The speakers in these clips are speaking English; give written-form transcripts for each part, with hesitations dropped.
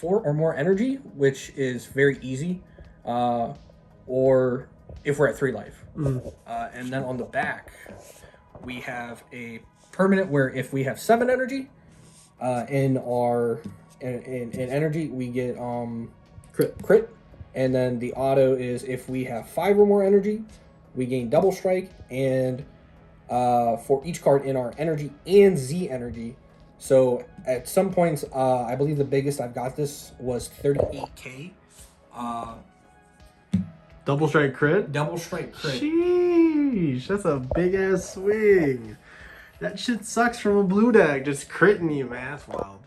4 or more energy, which is very easy, or if we're at 3 life. And then on the back, we have a permanent where if we have 7 energy in our in energy, we get crit. And then the auto is if we have 5 or more energy, we gain double strike, and for each card in our energy and Z energy. So at some points, I believe the biggest I've got this was 38k. Double strike crit? Double strike crit. Sheesh, that's a big ass swing. That shit sucks from a blue deck, just critting you, man. That's wild.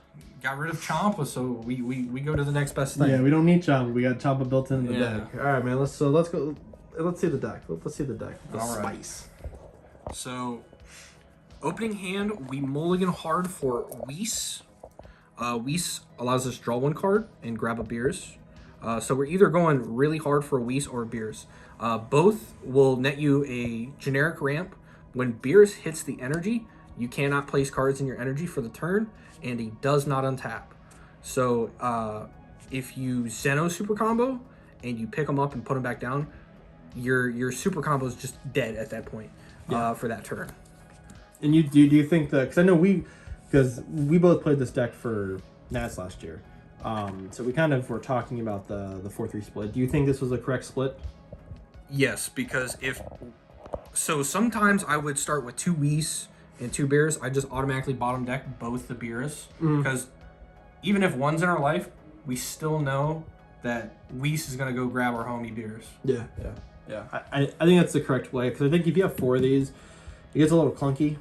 Got rid of Champa, so we go to the next best thing. Yeah, we don't need Champa. We got Champa built in the deck. All right, man. Let's go. Let's see the deck. Let's see the deck. The spice. So, opening hand, we mulligan hard for Whis. Whis allows us to draw 1 card and grab a Beers. So we're either going really hard for Whis or Beers. Both will net you a generic ramp. When Beers hits the energy, you cannot place cards in your energy for the turn, and he does not untap. So if you Zeno super combo and you pick them up and put them back down, your super combo is just dead at that point for that turn. And you do you think that, because I know we both played this deck for Nats last year, so we kind of were talking about the 4-3 split. Do you think this was a correct split? Yes, because sometimes I would start with 2 Whis and 2 Beers. I just automatically bottom deck both the Beers, because even if one's in our life, we still know that Whis is going to go grab our homie Beers. Yeah. I think that's the correct way, because I think if you have 4 of these, it gets a little clunky,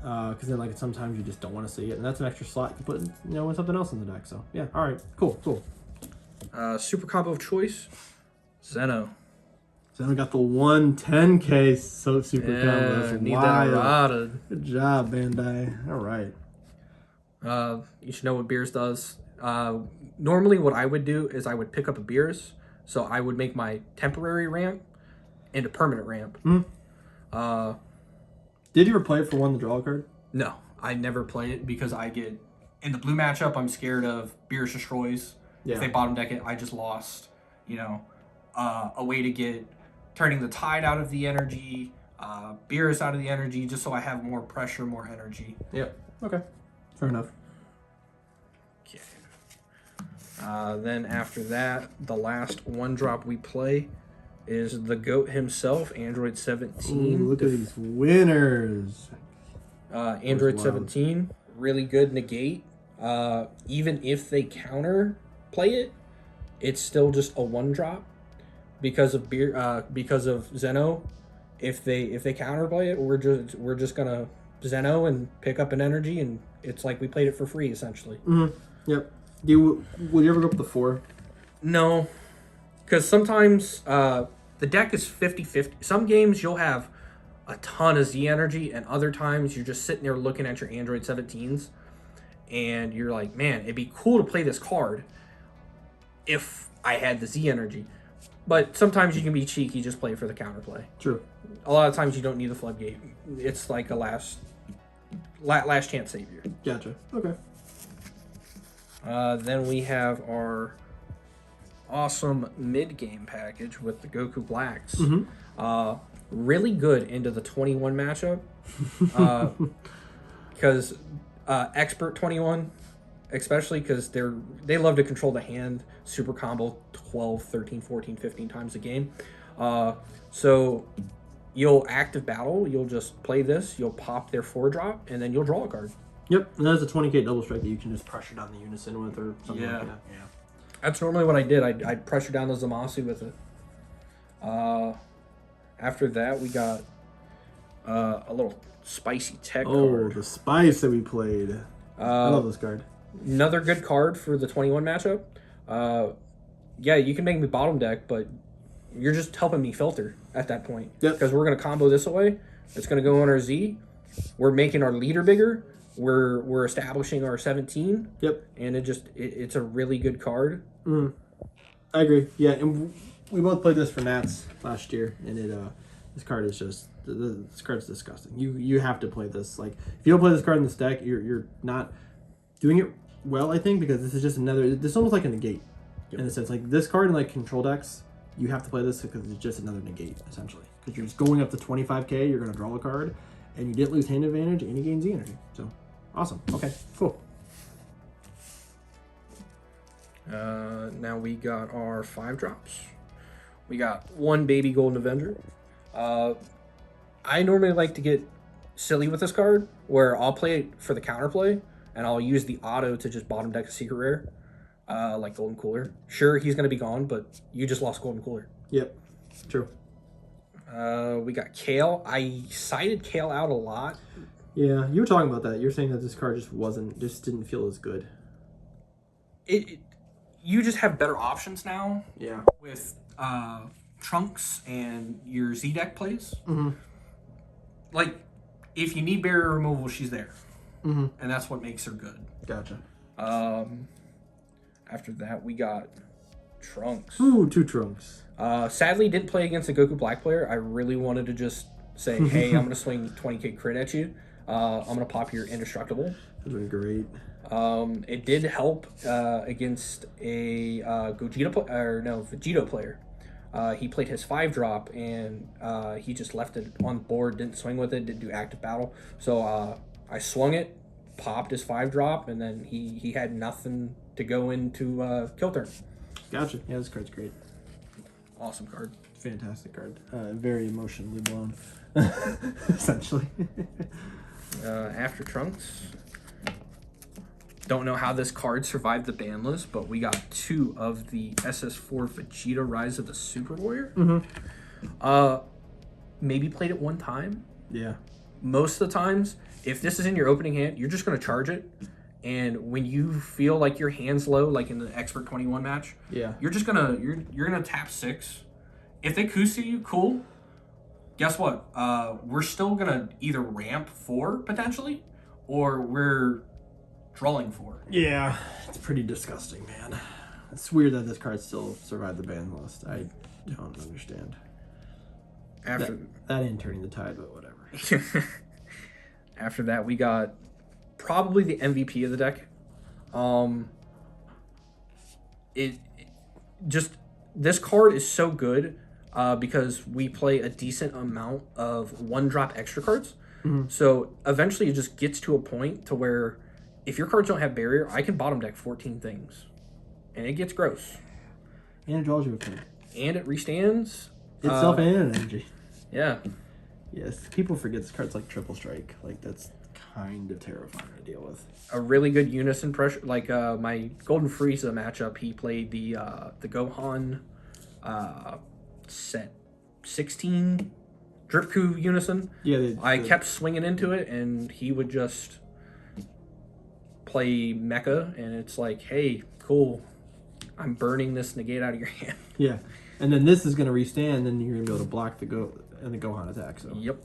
because then like sometimes you just don't want to see it, and that's an extra slot to put in something else in the deck. So yeah, all right, cool. Super combo of choice, Zeno. Zeno got the 110k super combo. That's need wild. that rotted. Good job, Bandai. All right. You should know what Beers does. Normally what I would do is I would pick up a Beers, so I would make my temporary ramp into permanent ramp. Did you ever play it for 1 to draw a card? No, I never play it because I get in the blue matchup. I'm scared of Beers destroys. If they bottom deck it, I just lost. A way to get turning the Tide out of the energy, Beers out of the energy, just so I have more pressure, more energy. Yep. Okay. Fair enough. Okay. Then after that, the last 1-drop we play is the GOAT himself, Android 17. Ooh, look at these winners. Android 17, really good negate. Even if they counter play it, it's still just a 1-drop because of Zeno. If they counter play it, we're just gonna Zeno and pick up an energy, and it's like we played it for free essentially. Yep. Will you ever go up to 4? No, because sometimes the deck is 50-50. Some games you'll have a ton of Z energy, and other times you're just sitting there looking at your Android 17s, and you're like, man, it'd be cool to play this card if I had the Z energy. But sometimes you can be cheeky, just play for the counterplay. True. A lot of times you don't need the floodgate. It's like a last chance savior. Gotcha. Okay. Then we have our awesome mid-game package with the Goku Blacks. Really good into the 21 matchup. Because Expert 21, especially because they love to control the hand, super combo 12, 13, 14, 15 times a game. So you'll active battle, you'll just play this, you'll pop their 4-drop, and then you'll draw a card. Yep, and that's a 20k double strike that you can just pressure down the Unison with or something like that. Yeah. That's normally what I did. I'd pressure down the Zamasu with it. After that, we got a little spicy tech card. Oh, the spice that we played. I love this card. Another good card for the 21 matchup. Yeah, you can make me bottom deck, but you're just helping me filter at that point. Yep. Because we're going to combo this away. It's going to go on our Z. We're making our leader bigger. We're establishing our 17. Yep. And it's a really good card. I agree. Yeah, and we both played this for Nats last year, and this card is just this card's disgusting. You have to play this. Like, if you don't play this card in this deck, you're not doing it well, I think, because this is just another. This is almost like a negate, in a sense. Like this card in like control decks, you have to play this because it's just another negate essentially. Because you're just going up to 25k, you're gonna draw a card, and you didn't lose hand advantage, and you gain Z energy. So, awesome. Okay, cool. Now we got our 5 drops. We got 1 Baby Golden Avenger. I normally like to get silly with this card, where I'll play it for the counterplay, and I'll use the auto to just bottom deck a secret rare, like Golden Cooler. Sure, he's going to be gone, but you just lost Golden Cooler. Yep, true. We got Kale. I sided Kale out a lot. Yeah, you were talking about that. You're saying that this card just didn't feel as good. You just have better options now. Yeah. With Trunks and your Z deck plays. Mm-hmm. Like, if you need barrier removal, she's there. Mm-hmm. And that's what makes her good. Gotcha. After that, we got Trunks. Ooh, 2 Trunks. Sadly, didn't play against a Goku Black player. I really wanted to just say, hey, I'm going to swing 20k crit at you. I'm going to pop your Indestructible. That's been great. It did help against a Vegito player. He played his 5-drop, and he just left it on the board, didn't swing with it, didn't do active battle. So I swung it, popped his 5-drop, and then he had nothing to go into kill turn. Gotcha. Yeah, this card's great. Awesome card. Fantastic card. Very emotionally blown, essentially. After Trunks. Don't know how this card survived the ban list, but we got 2 of the SS4 Vegeta Rise of the Super Warrior. Mm-hmm. Maybe played it 1 time. Yeah. Most of the times, if this is in your opening hand, you're just going to charge it. And when you feel like your hand's low, like in the Expert 21 match, Yeah. you're just gonna you're gonna tap 6. If they Kusu you, cool. Guess what? We're still gonna either ramp 4 potentially, or we're drawing 4. Yeah, it's pretty disgusting, man. It's weird that this card still survived the ban list. I don't understand. After that ain't turning the tide, but whatever. After that, we got probably the MVP of the deck. This card is so good because we play a decent amount of 1-drop extra cards. Mm-hmm. So eventually it just gets to a point to where if your cards don't have barrier, I can bottom deck 14 things. And it gets gross. And it draws you a card. And it restands. Itself and energy. Yeah. Yes, people forget this card's like triple strike. Like, that's kind of terrifying to deal with. A really good Unison pressure. Like, my Golden Frieza matchup, he played the Gohan set 16 Dripku Unison. Yeah, I kept swinging into it, and he would just play Mecha, and it's like, hey, cool. I'm burning this negate out of your hand. Yeah, and then this is going to restand, and you're going to be able to block the Gohan attack. So. Yep.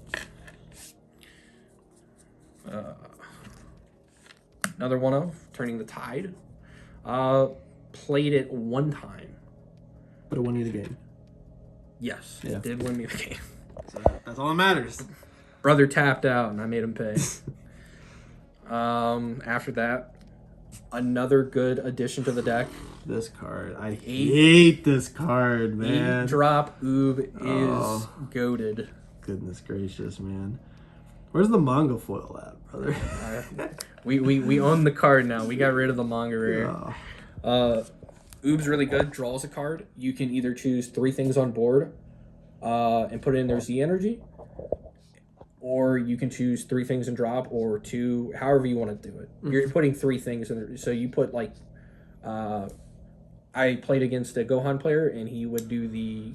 Another one of Turning the Tide. Played it 1 time. But it won you the game. Yes, Yeah. it did win me the game. So that's all that matters. Brother tapped out, and I made him pay. After that, another good addition to the deck. This card. I hate this card, man. 8-drop Oob is goated. Goodness gracious, man. Where's the manga foil at, brother? We own the card now. We got rid of the manga rare. Oh. Oob's really good. Draws a card. You can either choose 3 things on board and put it in their Z energy, or you can choose 3 things and drop, or 2, however you want to do it. Mm-hmm. You're putting 3 things in there. So you put like, I played against a Gohan player, and he would do the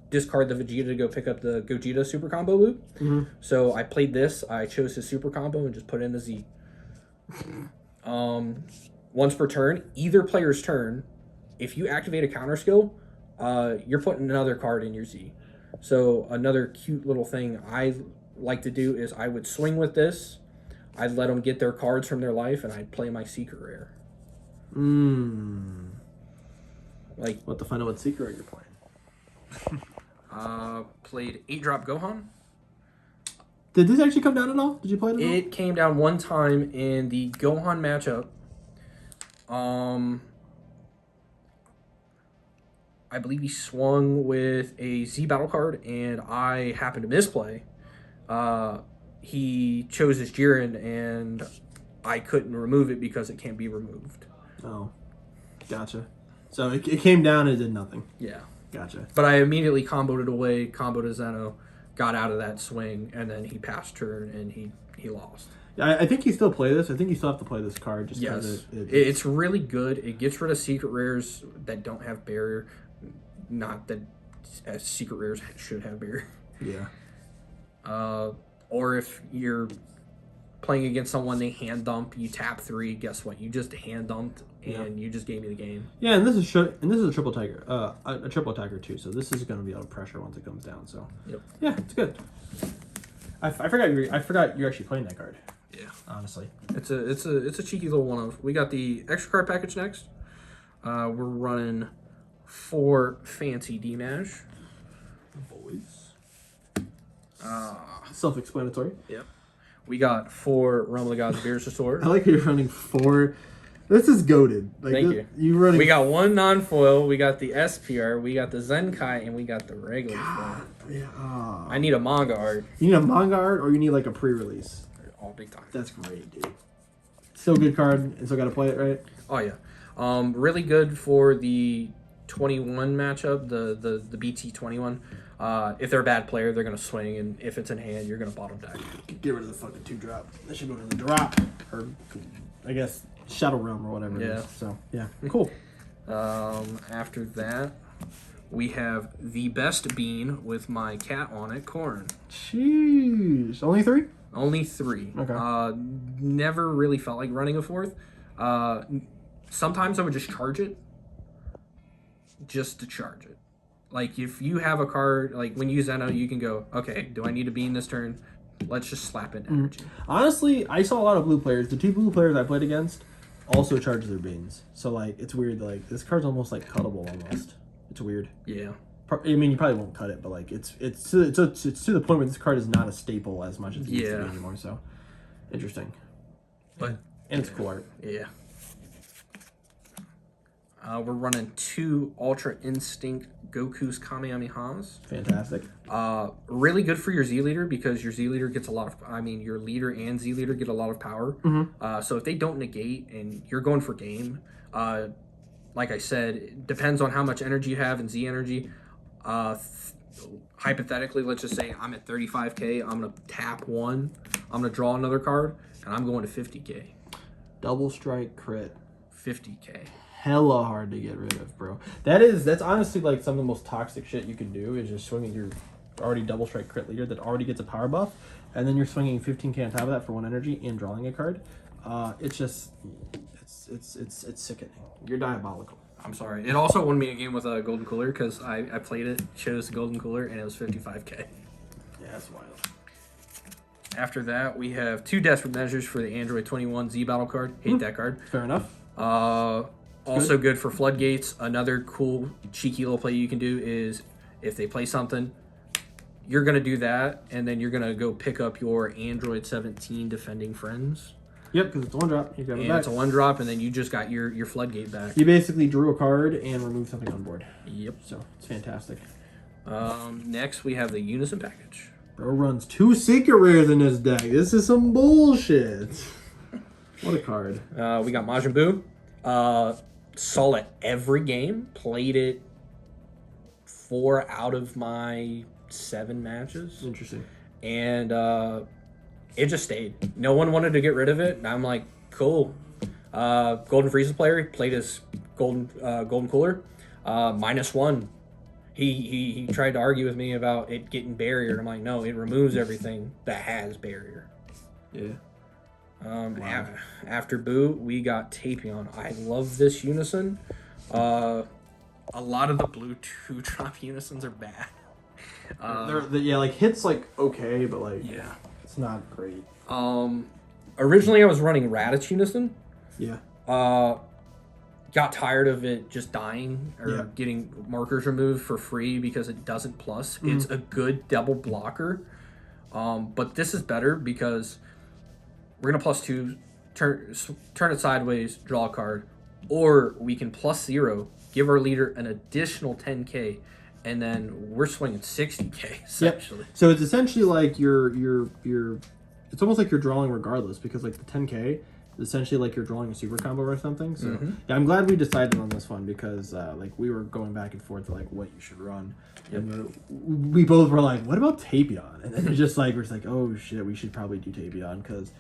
discard the Vegeta to go pick up the Gogeta super combo loop. Mm-hmm. So I played this. I chose his super combo and just put in the Z. Once per turn, either player's turn, if you activate a counter skill, you're putting another card in your Z. So another cute little thing I like to do is I would swing with this. I'd let them get their cards from their life, and I'd play my secret rare. Like, what to find out what secret rare you're playing? Played 8-drop Gohan. Did this actually come down at all? Did you play it at all? It came down one time in the Gohan matchup. I believe he swung with a Z battle card, and I happened to misplay. He chose his Jiren, and I couldn't remove it because it can't be removed. Oh, gotcha. So it came down and it did nothing. Yeah. Gotcha. But I immediately comboed it away, comboed a Zeno, got out of that swing, and then he passed turn, and he lost. Yeah, I think you still play this. I think you still have to play this card. Just Yes. It's really good. It gets rid of secret rares that don't have barrier. Not that secret rares should have barrier. Yeah. Or if you're playing against someone, they hand dump, you tap 3, guess what? You just hand dumped, and you just gave me the game. Yeah, and this is a triple tiger, a triple attacker too. So this is going to be out of pressure once it comes down. So yeah, it's good. I forgot you're actually playing that card. Yeah, honestly, it's a cheeky little one of. We got the extra card package next. We're running 4 fancy D-Mash. Boys. Self-explanatory. Yep. We got 4 Realm of the Gods Beers Restored. I like how you're running 4. This is goated. Like, Thank you. You running. We got 1 non-foil. We got the SPR. We got the Zenkai, and we got the regular foil. Yeah. I need a manga art. You need a manga art, or you need like a pre-release. All big time. That's great, dude. Still good card, and still got to play it, right? Oh yeah. Really good for the 21 matchup, the BT 21. If they're a bad player, they're gonna swing, and if it's in hand, you're gonna bottom deck. Get rid of the fucking 2-drop. That should go to the drop, or I guess Shadow Realm or whatever. Yeah. It is. So yeah, cool. After that, we have the best bean with my cat on it, Corn. Jeez, only 3? Only 3. Okay. Never really felt like running a 4th. Sometimes I would just charge it, just to charge it. Like, if you have a card, like, when you Zeno, you can go, okay, do I need a bean this turn? Let's just slap in energy. Honestly, I saw a lot of blue players. The 2 blue players I played against also charge their beans. So, like, it's weird. Like, this card's almost, like, cuttable almost. It's weird. Yeah. I mean, you probably won't cut it, but, like, it's to the point where this card is not a staple as much as it used to be anymore. So, interesting. But And it's cool art. Yeah. We're running 2 Ultra Instinct Goku's Kamehamehas. Fantastic. Really good for your Z leader because your Z leader gets a lot of. Your leader and Z leader get a lot of power. Mm-hmm. So if they don't negate and you're going for game, like I said, it depends on how much energy you have and Z energy. Hypothetically, let's just say I'm at 35k. I'm gonna tap 1. I'm gonna draw another card, and I'm going to 50k. Double strike crit. 50k. Hella hard to get rid of, bro. That's honestly like some of the most toxic shit you can do is just swinging your already double strike crit leader that already gets a power buff, and then you're swinging 15k on top of that for 1 energy and drawing a card. It's sickening. You're diabolical. I'm sorry. It also won me a game with a Golden Cooler because I played it, chose the Golden Cooler, and it was 55k. Yeah, that's wild. After that, we have 2 Desperate Measures for the Android 21 Z Battle card. Hate that card. Fair enough. Also good for Floodgates. Another cool, cheeky little play you can do is if they play something, you're going to do that, and then you're going to go pick up your Android 17 Defending Friends. Yep, because it's a 1-drop. You grab it back. It's a 1-drop, and then you just got your Floodgate back. You basically drew a card and removed something on board. Yep. So, it's fantastic. Next, we have the Unison package. Bro runs 2 secret rares in this deck. This is some bullshit. What a card. We got Majin Buu. Saw it every game. Played it 4 out of my 7 matches. Interesting. And it just stayed. No one wanted to get rid of it. And I'm like, cool. Golden Frieza player played his Golden Cooler. -1. He tried to argue with me about it getting barrier. I'm like, no, it removes everything that has barrier. Yeah. Wow. After Boo, we got Tapion. I love this Unison. A lot of the blue 2-drop Unisons are bad. Like hits like okay, but like Yeah. it's not great. Originally I was running Raditz Unison. Yeah. Got tired of it just dying or Yeah. getting markers removed for free because it doesn't plus. It's a good double blocker. But this is better because we're gonna +2, turn it sideways, draw a card, or we can +0, give our leader an additional 10k, and then we're swinging 60k essentially. Yep. So it's essentially like you're it's almost like you're drawing regardless, because like the 10k is essentially like you're drawing a super combo or something. So yeah, I'm glad we decided on this one, because like we were going back and forth to like what you should run. Yep. And we both were like, what about Tapion? And then it's just like, we're just like, oh shit, we should probably do Tapion, because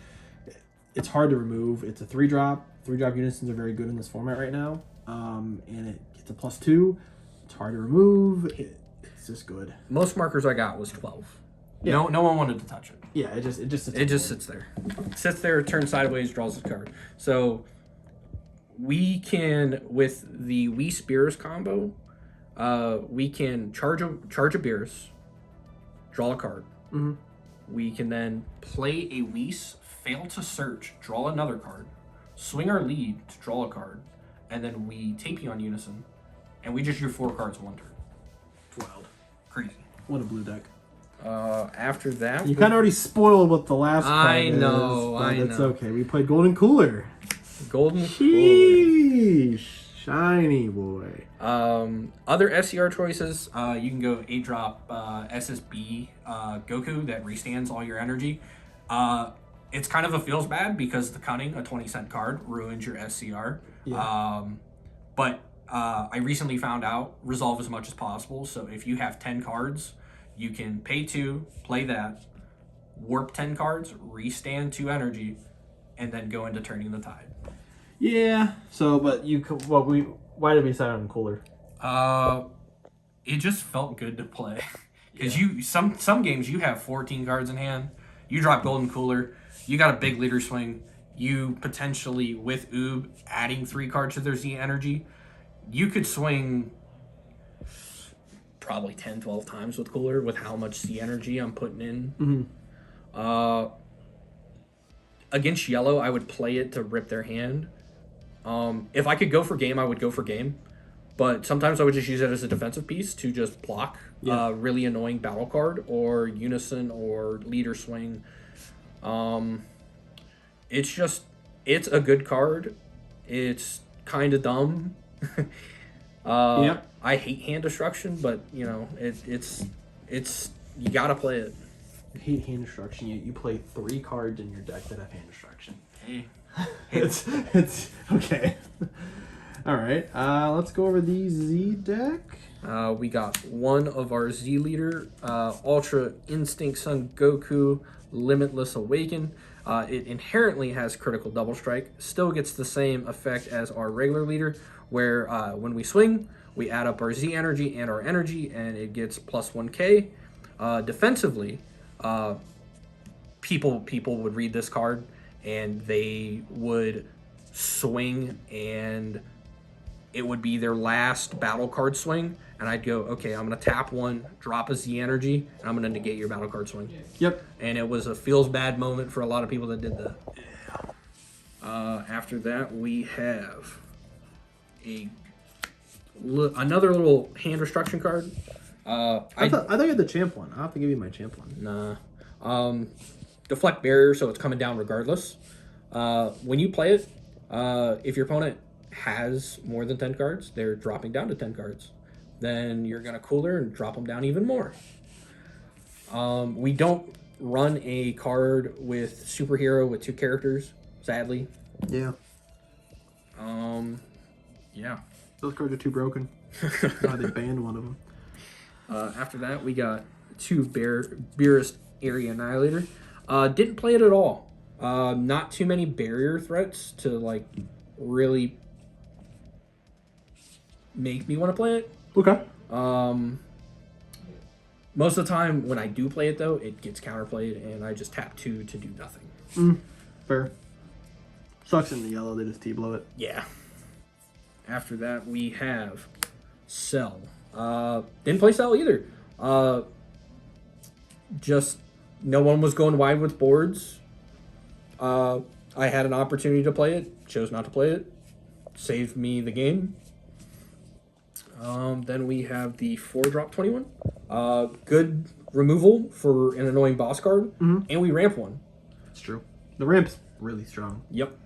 it's hard to remove. It's a 3-drop. 3-drop Unisons are very good in this format right now. And it gets a +2. It's hard to remove. It's just good. Most markers I got was 12. Yeah. No one wanted to touch it. Yeah, it just sits there. Sits there, turns sideways, draws a card. So we can, with the Whis Beerus combo, we can charge a Beerus, draw a card. Mm-hmm. We can then play a Whis, fail to search, draw another card, swing our lead to draw a card, and then we Tapion Unison, and we just drew 4 cards in one turn. It's wild. Crazy. What a blue deck. After that, You kind of already spoiled what the last I card know, is, but I it's know. okay. We played Golden Cooler. Golden Cooler. Sheesh. Shiny boy. Other SCR choices, you can go 8-drop SSB Goku that restands all your energy. It's kind of a feels bad because the cunning, a 20-cent card, ruins your SCR. Yeah. But I recently found out resolve as much as possible. So if you have 10 cards, you can pay 2, play that, warp 10 cards, restand 2 energy, and then go into turning the tide. Yeah. So, but why did we decide on Cooler? It just felt good to play. Because you some games you have 14 cards in hand, you drop Golden Cooler, you got a big leader swing, you potentially, with Oob, adding 3 cards to their Z energy, you could swing probably 10, 12 times with Cooler with how much Z energy I'm putting in. Mm-hmm. Against yellow, I would play it to rip their hand. If I could go for game, I would go for game. But sometimes I would just use it as a defensive piece to just block really annoying battle card or Unison or leader swing. It's a good card. It's kind of dumb. Yep. I hate hand destruction, but you know it's you gotta play it. I hate hand destruction. You play 3 cards in your deck that have hand destruction. Hey. It's okay. All right. Let's go over the Z deck. We got one of our Z leader, Ultra Instinct Sun Goku, Limitless Awaken. It inherently has critical double strike. Still gets the same effect as our regular leader, where when we swing, we add up our Z energy and our energy, and it gets +1k. Defensively, people would read this card and they would swing, and it would be their last battle card swing, and I'd go, okay, I'm gonna tap 1, drop a Z energy, and I'm gonna negate your battle card swing. Yep. And it was a feels bad moment for a lot of people that did that. After that, we have another little hand destruction card. I thought you had the champ one. I'll have to give you my champ one. Nah. Deflect barrier, so it's coming down regardless. When you play it, if your opponent has more than 10 cards, they're dropping down to 10 cards. Then you're going to Cooler and drop them down even more. We don't run a card with superhero with 2 characters, sadly. Yeah. Yeah. Those cards are too broken. They banned one of them. After that, we got 2 Beerus Area Annihilator. Didn't play it at all. Not too many barrier threats to like really make me want to play it. Okay. Most of the time when I do play it though, it gets counterplayed and I just tap 2 to do nothing. Fair. Sucks in the yellow, they just T-blow it. Yeah. After that we have Cell. Didn't play Cell either. Just no one was going wide with boards. I had an opportunity to play it, chose not to play it. Saved me the game. Then we have the 4-drop 21. Good removal for an annoying boss card, and we ramp one. It's true. The ramp's really strong. Yep.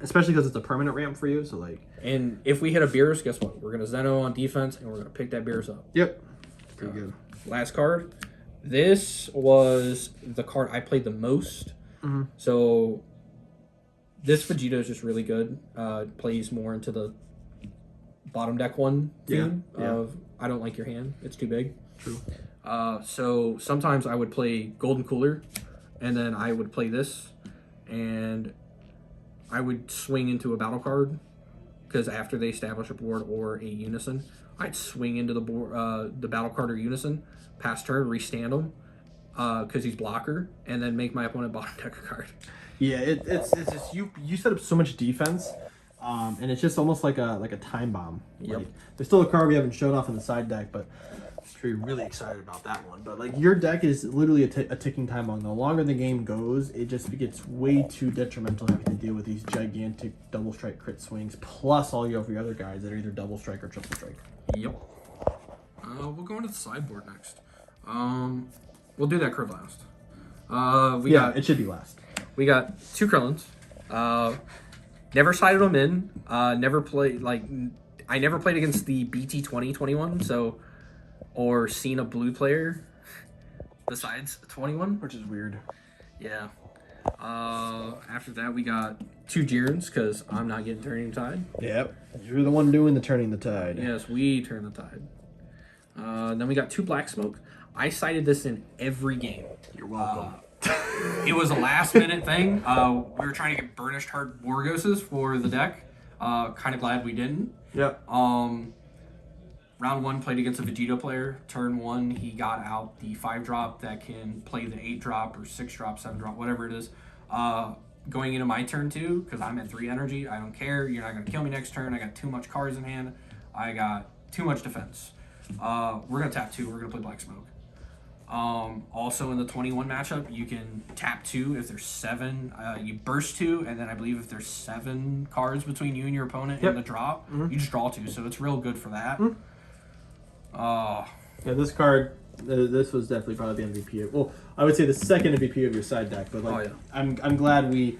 Especially because it's a permanent ramp for you, so like... And if we hit a Beerus, guess what? We're going to Zeno on defense, and we're going to pick that Beerus up. Yep. Pretty good. Last card. This was the card I played the most. So this Vegeta is just really good. Plays more into the bottom deck one theme of I don't like your hand. It's too big. True. So sometimes I would play Golden Cooler, and then I would play this, and I would swing into a battle card because after they establish a board or a Unison, I'd swing into the board, the battle card or Unison, pass turn, restand him because he's blocker, and then make my opponent bottom deck a card. Yeah, it's just you set up so much defense, and it's just almost like a time bomb. Yep. Like, there's still a card we haven't shown off in the side deck, but I'm sure you're really excited about that one. But like your deck is literally a ticking time bomb. The longer the game goes, it just gets way too detrimental having to deal with these gigantic double strike crit swings, plus all your other guys that are either double strike or triple strike. Yep. We'll go into the sideboard next. We'll do that card last. It should be last. We got 2 Krillins. Never sided them in. Never played I never played against the BT 2021, so or seen a blue player besides 21, Which is weird. Yeah. After that, we got 2 Jirns because I'm not getting Turning Tide. Yep. You're the one doing the turning the tide. Yes, we turn the tide. Then we got 2 Black Smoke. I sided this in every game. You're welcome. It was a last minute thing. We were trying to get Burnished Heart Wargoses for the deck. Kind of glad we didn't. Yep. Round 1 played against a Vegeta player. Turn 1, he got out the 5-drop that can play the 8-drop or 6-drop, 7-drop, whatever it is. Going into my turn 2, because I'm at 3 energy, I don't care. You're not going to kill me next turn. I got too much cards in hand. I got too much defense. We're going to tap 2. We're going to play Black Smoke. Also in the 21 matchup, you can tap 2 if there's 7. You burst 2, and then I believe if there's 7 cards between you and your opponent in the drop, you just draw 2. So it's real good for that. Yeah, this card, this was definitely probably the MVP. Well, I would say the second MVP of your side deck, but like, I'm glad we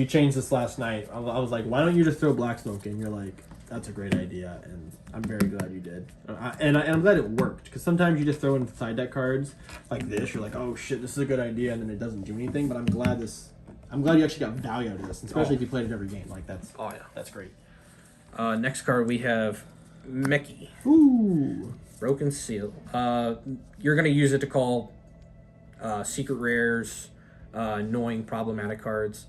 changed this last night. I was like, why don't you just throw Black Smoke in? You're like, that's a great idea, and I'm very glad you did. And I'm glad it worked, because sometimes you just throw in side deck cards like this. You're like, oh shit, this is a good idea, and then it doesn't do anything. But I'm glad you actually got value out of this, especially if you played it every game. Like that's great. Next card we have Mickey. Ooh. Broken Seal. You're going to use it to call secret rares, annoying, problematic cards.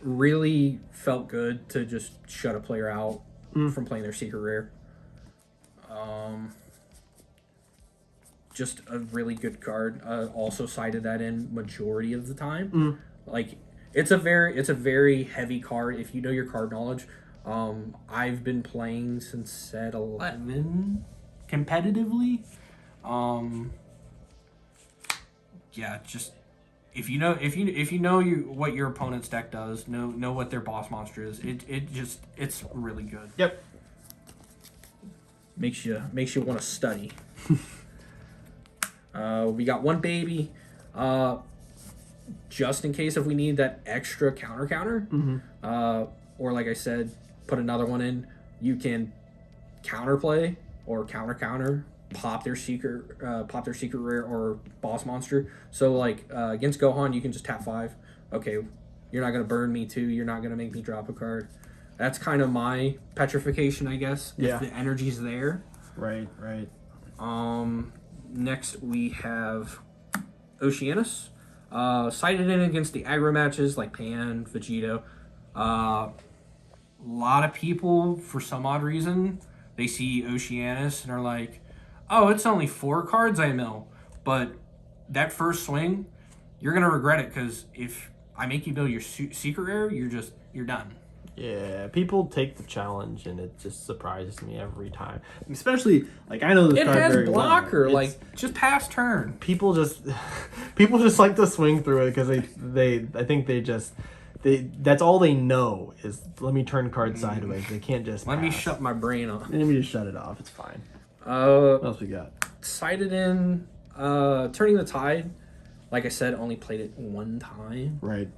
Really felt good to just shut a player out from playing their secret rare. Just a really good card. Also cited that in majority of the time. Like it's a very heavy card if you know your card knowledge. I've been playing since set 11 competitively. Yeah, just if you know what your opponent's deck does, know what their boss monster is. It's really good. Yep. Makes you want to study. We got 1 baby. Just in case if we need that extra counter. Or like I said, put another one in. You can counterplay or counter, pop their secret rare or boss monster. So like against Gohan, you can just tap 5. Okay, you're not gonna burn me 2. You're not gonna make me drop a card. That's kind of my petrification, I guess. If the energy's there. Right. Next we have Oceanus. Cited in against the aggro matches like Pan, Vegito. A lot of people, for some odd reason, they see Oceanus and are like, oh, it's only 4 cards I mill. But that first swing, you're going to regret it, because if I make you mill your secret rare, you're done. Yeah, people take the challenge, and it just surprises me every time. Especially, like, I know this card very well. It has blocker, like, just pass turn. People just like to swing through it because I think that's all they know is let me turn cards sideways. They can't just Let me shut my brain off. Let me just shut it off. It's fine. What else we got? sided in Turning the Tide. Like I said, only played it one time. Right.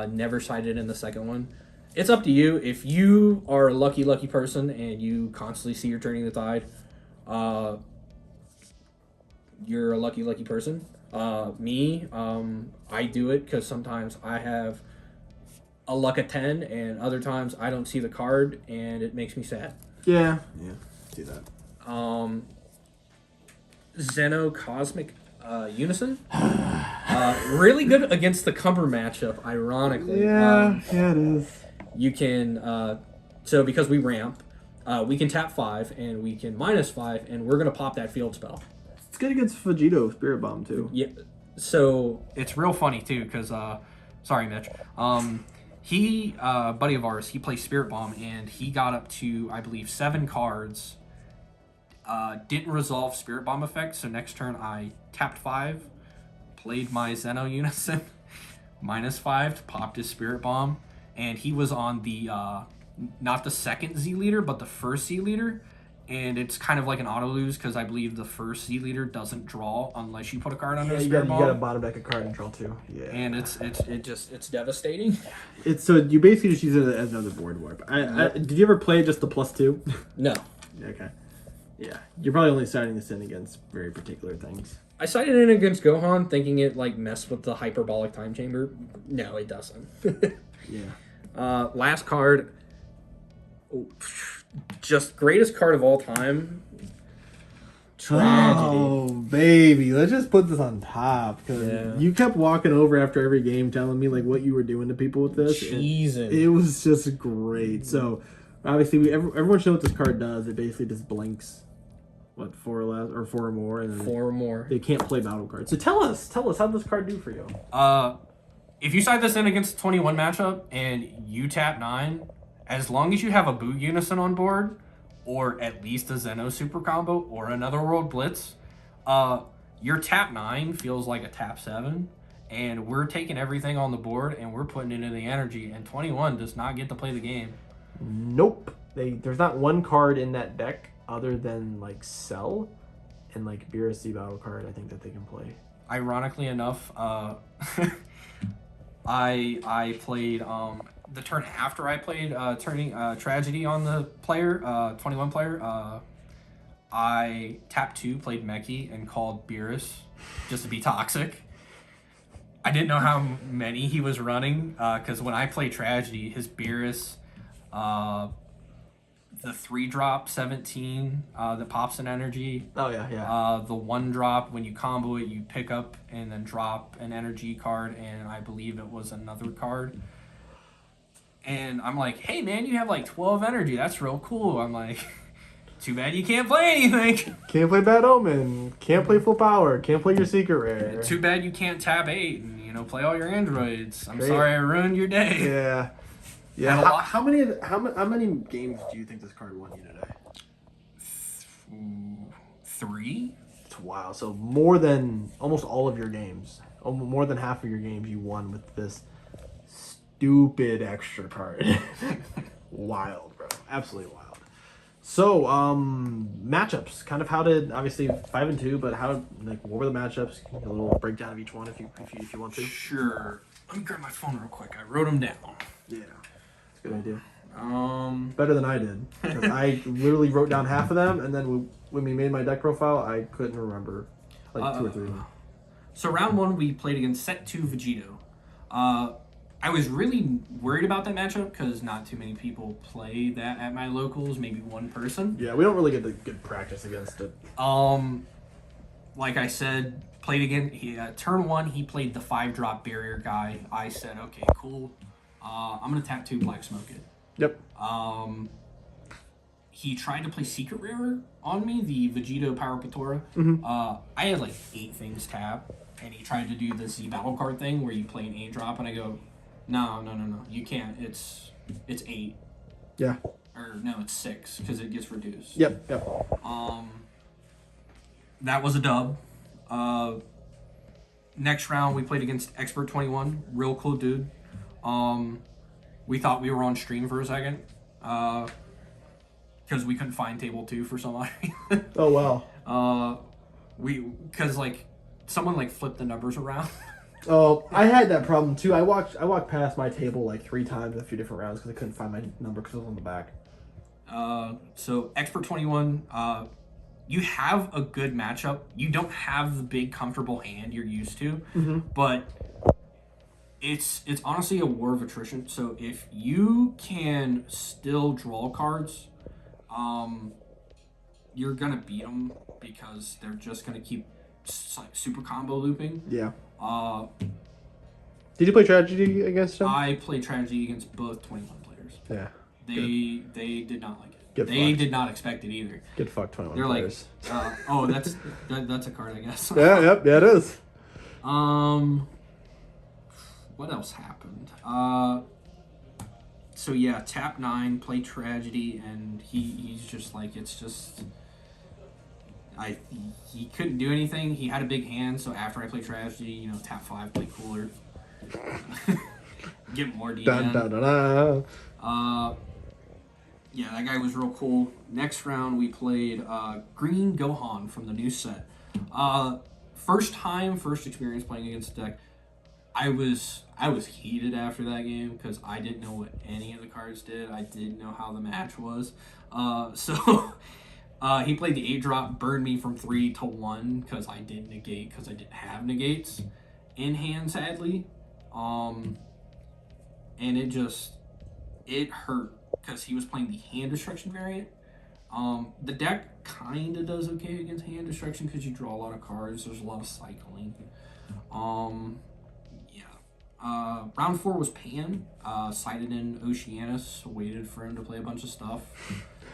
Never sided in the second one. It's up to you. If you are a lucky person and you constantly see you're Turning the Tide, you're a lucky person. Me, I do it because sometimes I have a luck of 10, and other times I don't see the card, and it makes me sad. Yeah. See that. Zeno Cosmic Unison. Really good against the Cumber matchup, ironically. Yeah, it is. You can, so because we ramp, we can tap 5, and we can -5, and we're going to pop that field spell. It's good against Vegito Spirit Bomb, too. Yeah, so it's real funny, too, because, sorry, Mitch. He, buddy of ours, he plays Spirit Bomb, and he got up to, I believe, 7 cards. Didn't resolve Spirit Bomb effect, so next turn I tapped 5, played my Zeno Unison, -5, popped his Spirit Bomb, and he was on the, not the second Z leader, but the first Z leader, and it's kind of like an auto lose, because I believe the first Z leader doesn't draw unless you put a card under the Spirit Bomb. You got to bottom deck a card and draw 2. Yeah. And it's devastating. So you basically just use it as another board warp. Did you ever play just the +2? No. Okay. Yeah. You're probably only siding this in against very particular things. I sided in against Gohan, thinking it like messed with the hyperbolic time chamber. No, it doesn't. Yeah. Last card. Just greatest card of all time. Tragedy. Oh, baby. Let's just put this on top. Because you kept walking over after every game telling me like what you were doing to people with this. Jesus. It was just great. So, obviously, everyone should know what this card does. It basically just blinks, 4 or less, or 4 or more. And then 4 or more. They can't play battle cards. So tell us how does this card do for you? If you side this in against the 21 matchup and you tap 9, as long as you have a Boo Unison on board, or at least a Zeno Super Combo, or another World Blitz, your tap 9 feels like a tap 7, and we're taking everything on the board and we're putting it into the energy, and 21 does not get to play the game. Nope. There's not one card in that deck other than like Cell and like BRC battle card I think that they can play. Ironically enough, I played the turn after I played turning Tragedy on the player, 21 player. I tapped 2, played Meki, and called Beerus just to be toxic. I didn't know how many he was running because when I play Tragedy, his Beerus, the 3-drop 17 that pops an energy. Oh yeah. The 1-drop, when you combo it, you pick up and then drop an energy card, and I believe it was another card. And I'm like, hey man, you have like 12 energy. That's real cool. I'm like, too bad you can't play anything. Can't play Bad Omen. Can't play Full Power. Can't play your Secret Rare. Too bad you can't tab 8 and play all your androids. I'm sorry I ruined your day. Yeah. Yeah. How many games do you think this card won you today? 3. Wow. So more than almost all of your games, more than half of your games, you won with this stupid extra card. Wild, bro. Absolutely wild. So, matchups. Kind of how did, obviously 5 and 2, but what were the matchups? A little breakdown of each one if you want to. Sure. Let me grab my phone real quick. I wrote them down. Yeah. That's a good idea. Better than I did. Because I literally wrote down half of them, and then when we made my deck profile, I couldn't remember 2 or 3 of them. So round 1, we played against set 2 Vegito. I was really worried about that matchup because not too many people play that at my locals, maybe one person. Yeah, we don't really get the good practice against it. Like I said, played again. Turn 1, he played the 5-drop barrier guy. I said, okay, cool. I'm going to tap 2, Black Smoke it. Yep. He tried to play Secret Rare on me, the Vegito Power Patora. Mm-hmm. I had like 8 things tap, and he tried to do the Z battle card thing where you play an 8-drop, and I go, no, you can't. It's 8. Yeah. Or no, it's 6 because it gets reduced. Yep. That was a dub. Next round we played against Expert 21, real cool dude. We thought we were on stream for a second, because we couldn't find table 2 for some odd reason. Oh wow. because like someone like flipped the numbers around. Oh, I had that problem too. I walked past my table like 3 times in a few different rounds because I couldn't find my number because it was on the back. So Expert 21, you have a good matchup. You don't have the big comfortable hand you're used to, but it's honestly a war of attrition. So if you can still draw cards, you're gonna beat them because they're just gonna keep super combo looping. Yeah. Did you play Tragedy against him? I played Strategy against both 21 players. Yeah. They did not like it. Get they fucked. did not expect it either. Get fucked 21 They're players. like, oh, that's a card, I guess. Yeah, it is. What else happened? So yeah, tap 9, play Tragedy, and he's just like, it's just, he couldn't do anything. He had a big hand, so after I play Tragedy, you know, tap 5, play cooler, get more DN. Dun, dun, dun, dun. Yeah, that guy was real cool. Next round, we played Green Gohan from the new set. First experience playing against the deck. I was heated after that game because I didn't know what any of the cards did. I didn't know how the match was. So he played the 8-drop, burned me from 3 to 1 because I didn't negate because I didn't have negates in hand, sadly. And it hurt because he was playing the hand destruction variant. The deck kind of does okay against hand destruction because you draw a lot of cards. There's a lot of cycling. Round 4 was Pan. Sighted in Oceanus. Waited for him to play a bunch of stuff.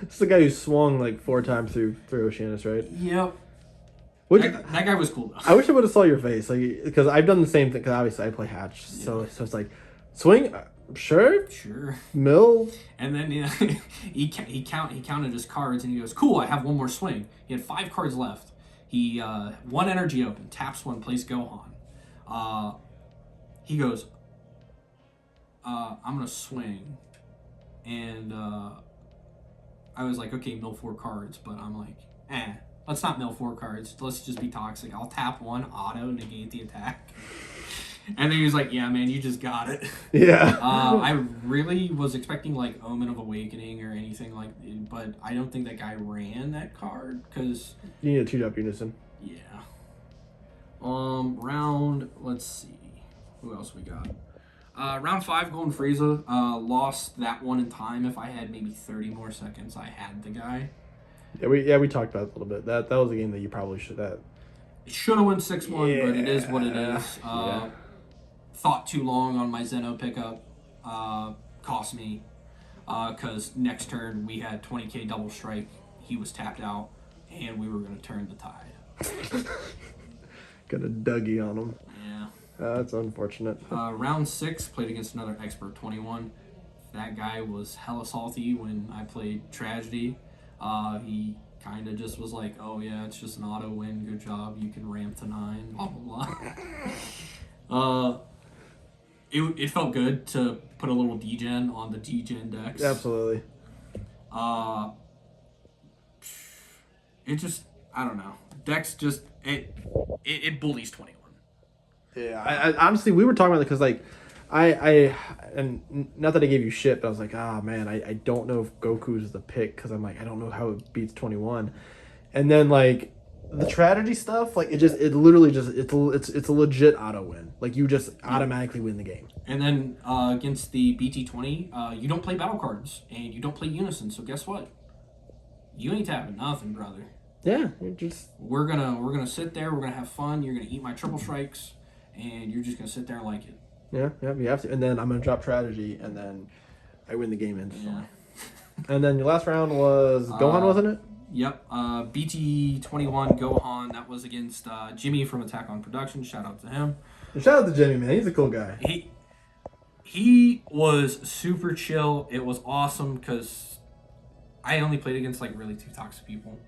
This is the guy who swung like 4 times through Oceanus, right? Yep. That guy was cool though. I wish I would have saw your face, like, because I've done the same thing. Because obviously I play Hatch, so it's like swing. Sure. Mill. And then he counted his cards and he goes, "Cool, I have one more swing." He had 5 cards left. He 1 energy open, taps 1, plays Gohan. He goes, "I'm gonna swing," and I was like, "Okay, mill 4 cards," but I'm like, let's not mill 4 cards. Let's just be toxic. I'll tap 1, auto, negate the attack. And then he was like, "Yeah, man, you just got it." Yeah. I really was expecting like Omen of Awakening or anything like, but I don't think that guy ran that card because you need a 2-drop Unison. Yeah. Let's see, who else we got? Round 5, Golden Frieza. Lost that one in time. If I had maybe 30 more seconds, I had the guy. Yeah, we talked about it a little bit. That was a game that you probably should have. It should have won 6-1, but it is what it is. Thought too long on my Zeno pickup. Cost me. Because next turn we had 20k double strike. He was tapped out, and we were going to turn the tide. Got a Dougie on him. Yeah. That's unfortunate. Round 6, played against another Expert 21. That guy was hella salty when I played Tragedy. He kind of just was like, "Oh yeah, it's just an auto win. Good job. You can ramp to 9. Blah blah blah." It felt good to put a little degen on the degen decks. Absolutely. It just, I don't know. Decks just it bullies 21. Yeah, I honestly, we were talking about it because like I and not that I gave you shit, but I was like, man, I don't know if Goku's the pick because I'm like, I don't know how it beats 21, and then like the Tragedy stuff, like it's a legit auto win. Like you just automatically win the game. And then against the BT20, you don't play battle cards and you don't play Unison. So guess what? You ain't having nothing, brother. Yeah, we're gonna sit there. We're gonna have fun. You're gonna eat my triple strikes, and you're just gonna sit there and like it. Yeah, you have to. And then I'm gonna drop Tragedy, and then I win the game instantly. Yeah. And then your last round was Gohan, wasn't it? Yep. BT21 Gohan. That was against Jimmy from Attack on Production. Shout out to him. And shout out to Jimmy, man. He's a cool guy. He was super chill. It was awesome because I only played against like really 2 toxic people.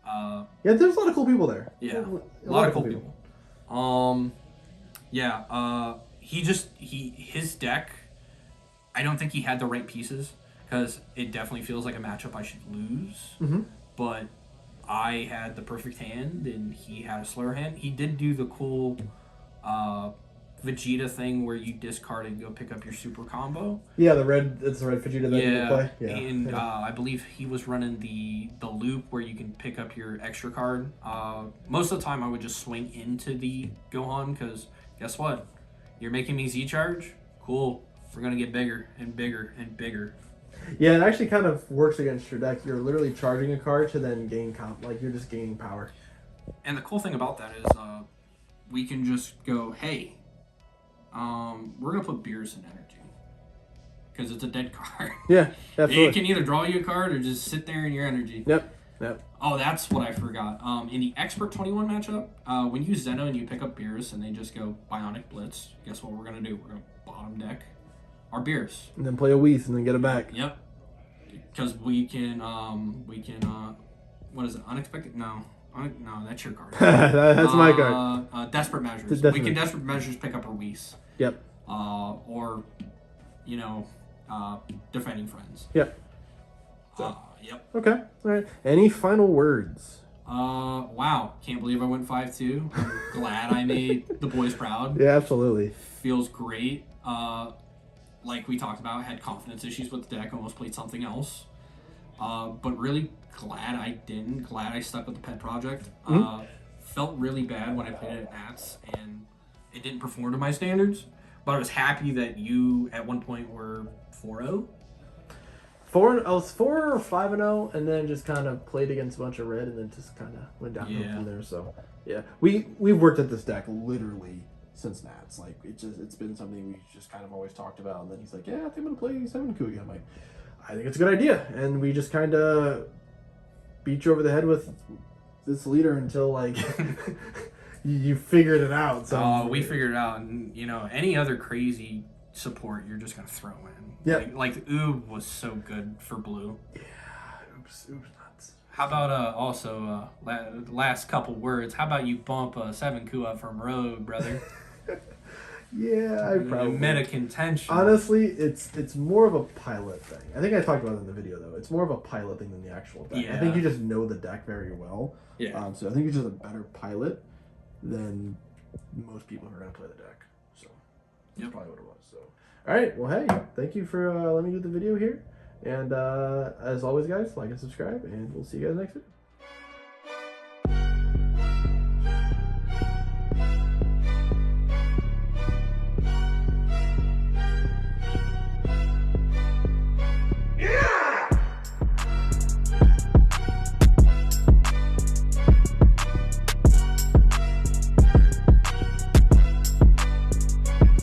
Yeah, there's a lot of cool people there. Yeah, a lot of cool people. His deck, I don't think he had the right pieces because it definitely feels like a matchup I should lose. Mm-hmm. But I had the perfect hand and he had a slower hand. He did do the cool Vegeta thing where you discard and go pick up your super combo. Yeah, it's the red Vegeta that you play. Yeah, and I believe he was running the loop where you can pick up your extra card. Most of the time, I would just swing into the Gohan because guess what? You're making me Z charge. Cool. We're gonna get bigger and bigger and bigger. Yeah, it actually kind of works against your deck. You're literally charging a card to then gain comp. Like you're just gaining power. And the cool thing about that is, we can just go, hey. We're gonna put Beers in energy because it's a dead card. Yeah, absolutely. It can either draw you a card or just sit there in your energy. Yep. Oh, that's what I forgot. In the Expert 21 matchup, when you Zeno and you pick up Beers and they just go Bionic Blitz, guess what we're gonna do? We're gonna bottom deck our Beers and then play a Whis and then get it back. Yep. Because we can what is it? Unexpected? No, that's your card. That's my card. Desperate Measures. We can Desperate Measures pick up our Whis. Yep. Or, Defending Friends. Yep. Yep. Okay. All right. Any final words? Wow. Can't believe I went 5-2. I'm glad I made the boys proud. Yeah, absolutely. Feels great. Like we talked about, had confidence issues with the deck. Almost played something else. But really glad I didn't. Glad I stuck with the pet project. Felt really bad when I played it at Nats, and it didn't perform to my standards. But I was happy that you, at one point, were 4-0. I was 4 or 5-0, and then just kind of played against a bunch of red, and then just kind of went downhill from there. So, yeah, we've worked at this deck literally since Nats. Like it's been something we just kind of always talked about. And then he's like, "Yeah, I think I'm gonna play Sevenku again." I'm like, I think it's a good idea, and we just kind of beat you over the head with this leader until like you figured it out. So we figured it out, and any other crazy support you're just gonna throw in. Yeah, like Oob was so good for blue. Yeah, Oob's nuts. How about also last couple words? How about you bump Sevenku up from road, brother? Yeah, I probably meta contention. Honestly, it's more of a pilot thing. I think I talked about it in the video though. It's more of a pilot thing than the actual deck. Yeah. I think you just know the deck very well. Yeah. So I think you're just a better pilot than most people who are gonna play the deck. So that's probably what it was. So all right. Well, hey, thank you for letting me do the video here. And as always, guys, like and subscribe, and we'll see you guys next video.